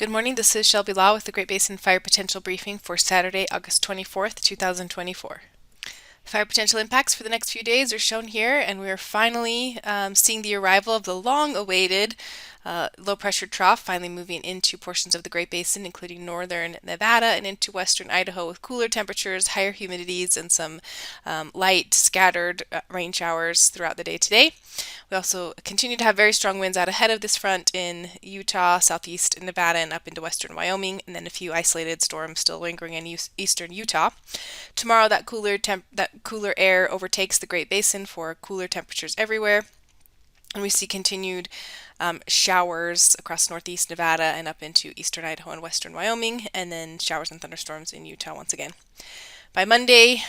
Good morning, this is Shelby Law with the Great Basin Fire Potential Briefing for Saturday, August 24th, 2024. Fire potential impacts for the next few days are shown here, and we are finally seeing the arrival of the long-awaited low pressure trough finally moving into portions of the Great Basin, including northern Nevada and into western Idaho, with cooler temperatures, higher humidities, and some light scattered rain showers throughout the day today. We also continue to have very strong winds out ahead of this front in Utah, southeast Nevada, and up into western Wyoming, and then a few isolated storms still lingering in eastern Utah. Tomorrow, that cooler air overtakes the Great Basin for cooler temperatures everywhere, and we see continued showers across northeast Nevada and up into eastern Idaho and western Wyoming, and then showers and thunderstorms in Utah once again. By Monday,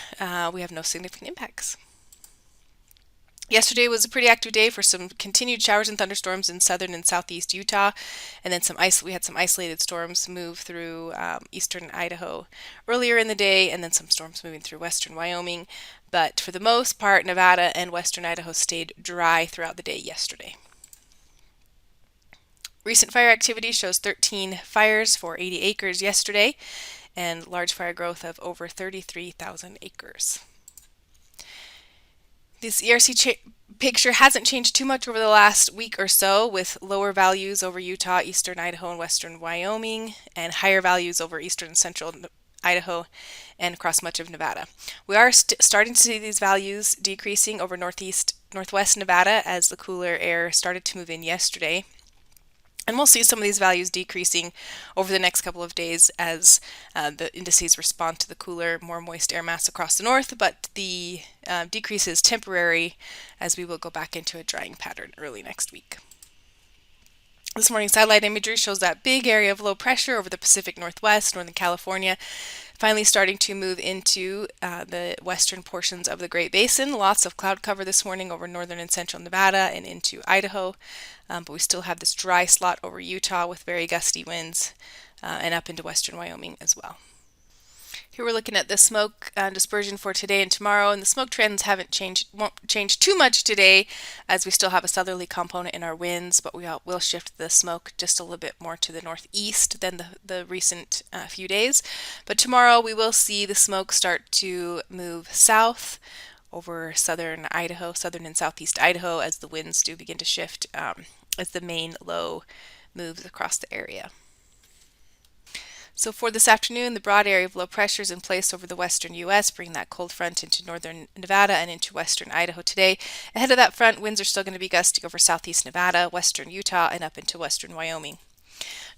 we have no significant impacts. Yesterday was a pretty active day for some continued showers and thunderstorms in southern and southeast Utah, and then we had some isolated storms move through eastern Idaho earlier in the day, and then some storms moving through western Wyoming. But for the most part, Nevada and western Idaho stayed dry throughout the day yesterday. Recent fire activity shows 13 fires for 80 acres yesterday, and large fire growth of over 33,000 acres. This ERC picture hasn't changed too much over the last week or so, with lower values over Utah, eastern Idaho, and western Wyoming, and higher values over eastern and central Idaho and across much of Nevada. We are starting to see these values decreasing over northwest Nevada as the cooler air started to move in yesterday. And we'll see some of these values decreasing over the next couple of days as the indices respond to the cooler, more moist air mass across the north, but the decrease is temporary as we will go back into a drying pattern early next week. This morning's satellite imagery shows that big area of low pressure over the Pacific Northwest, Northern California, finally starting to move into the western portions of the Great Basin. Lots of cloud cover this morning over northern and central Nevada and into Idaho, but we still have this dry slot over Utah with very gusty winds and up into western Wyoming as well. Here we're looking at the smoke dispersion for today and tomorrow, and the smoke trends won't change too much today as we still have a southerly component in our winds, but we will shift the smoke just a little bit more to the northeast than the recent few days. But tomorrow we will see the smoke start to move south over southern Idaho, southern and southeast Idaho, as the winds do begin to shift as the main low moves across the area. So for this afternoon, the broad area of low pressure is in place over the western U.S., bringing that cold front into northern Nevada and into western Idaho today. Ahead of that front, winds are still going to be gusty over southeast Nevada, western Utah, and up into western Wyoming.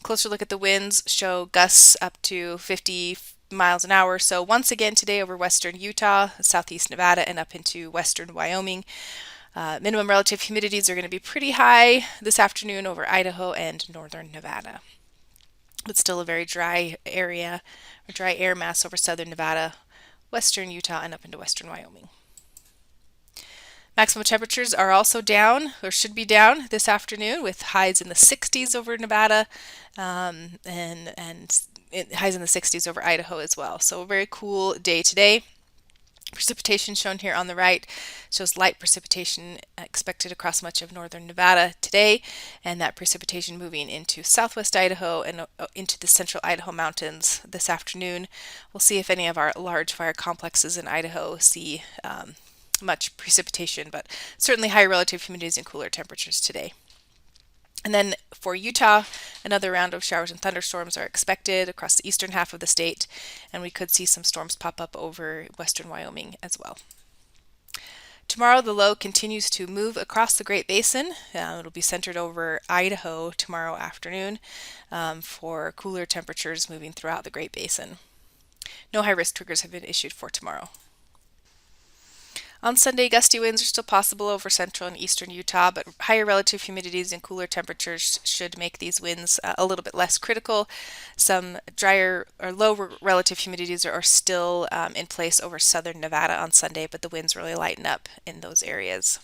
Closer look at the winds show gusts up to 50 miles an hour. So once again today over western Utah, southeast Nevada, and up into western Wyoming. Minimum relative humidities are going to be pretty high this afternoon over Idaho and northern Nevada. But still a very dry area, or dry air mass over southern Nevada, western Utah, and up into western Wyoming. Maximum temperatures are also down, or should be down this afternoon, with highs in the 60s over Nevada and highs in the 60s over Idaho as well. So a very cool day today. Precipitation shown here on the right shows light precipitation expected across much of northern Nevada today, and that precipitation moving into southwest Idaho and into the central Idaho mountains this afternoon. We'll see if any of our large fire complexes in Idaho see much precipitation, but certainly higher relative humidities and cooler temperatures today. And then for Utah, another round of showers and thunderstorms are expected across the eastern half of the state, and we could see some storms pop up over western Wyoming as well. Tomorrow, the low continues to move across the Great Basin. It'll be centered over Idaho tomorrow afternoon for cooler temperatures moving throughout the Great Basin. No high-risk triggers have been issued for tomorrow. On Sunday, gusty winds are still possible over central and eastern Utah, but higher relative humidities and cooler temperatures should make these winds a little bit less critical. Some drier or low relative humidities are still in place over southern Nevada on Sunday, but the winds really lighten up in those areas.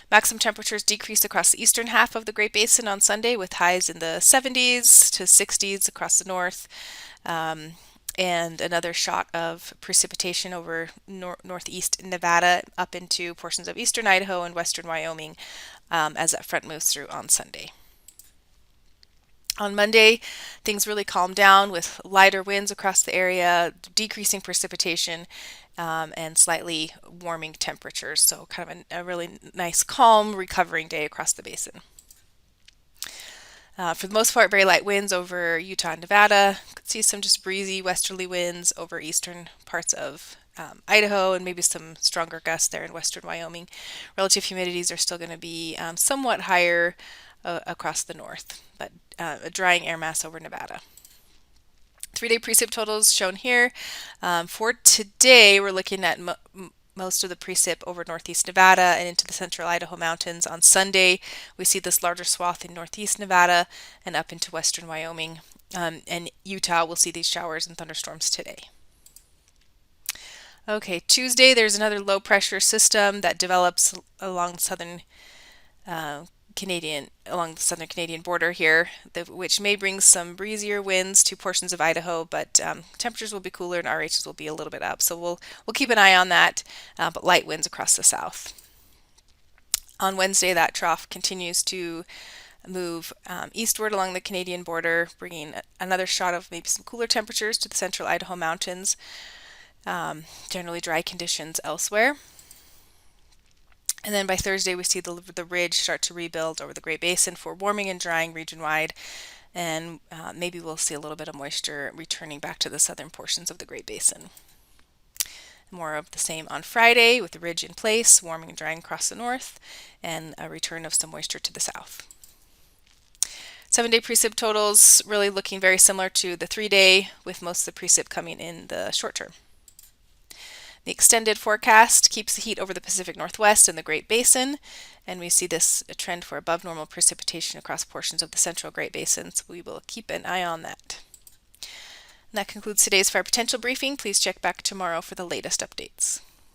Maximum temperatures decrease across the eastern half of the Great Basin on Sunday, with highs in the 70s to 60s across the north. And another shot of precipitation over northeast Nevada up into portions of eastern Idaho and western Wyoming as that front moves through on Sunday. On Monday, things really calm down with lighter winds across the area, decreasing precipitation, and slightly warming temperatures. So, kind of a really nice, calm, recovering day across the basin. For the most part, very light winds over Utah and Nevada. Could see some just breezy westerly winds over eastern parts of Idaho, and maybe some stronger gusts there in western Wyoming. Relative humidities are still going to be somewhat higher across the north, but a drying air mass over Nevada. 3-day precip totals shown here. For today, we're looking at most of the precip over northeast Nevada and into the central Idaho mountains. On Sunday, we see this larger swath in northeast Nevada and up into western Wyoming. And Utah will see these showers and thunderstorms today. Okay, Tuesday, there's another low pressure system that develops along southern along the southern Canadian border here, which may bring some breezier winds to portions of Idaho, but temperatures will be cooler and RHs will be a little bit up. So we'll keep an eye on that, but light winds across the south. On Wednesday, that trough continues to move eastward along the Canadian border, bringing another shot of maybe some cooler temperatures to the central Idaho mountains. Generally dry conditions elsewhere. And then by Thursday, we see the ridge start to rebuild over the Great Basin for warming and drying region-wide. And maybe we'll see a little bit of moisture returning back to the southern portions of the Great Basin. More of the same on Friday with the ridge in place, warming and drying across the north, and a return of some moisture to the south. 7-day precip totals really looking very similar to the 3-day, with most of the precip coming in the short term. The extended forecast keeps the heat over the Pacific Northwest and the Great Basin, and we see this trend for above normal precipitation across portions of the central Great Basin, so we will keep an eye on that. And that concludes today's fire potential briefing. Please check back tomorrow for the latest updates.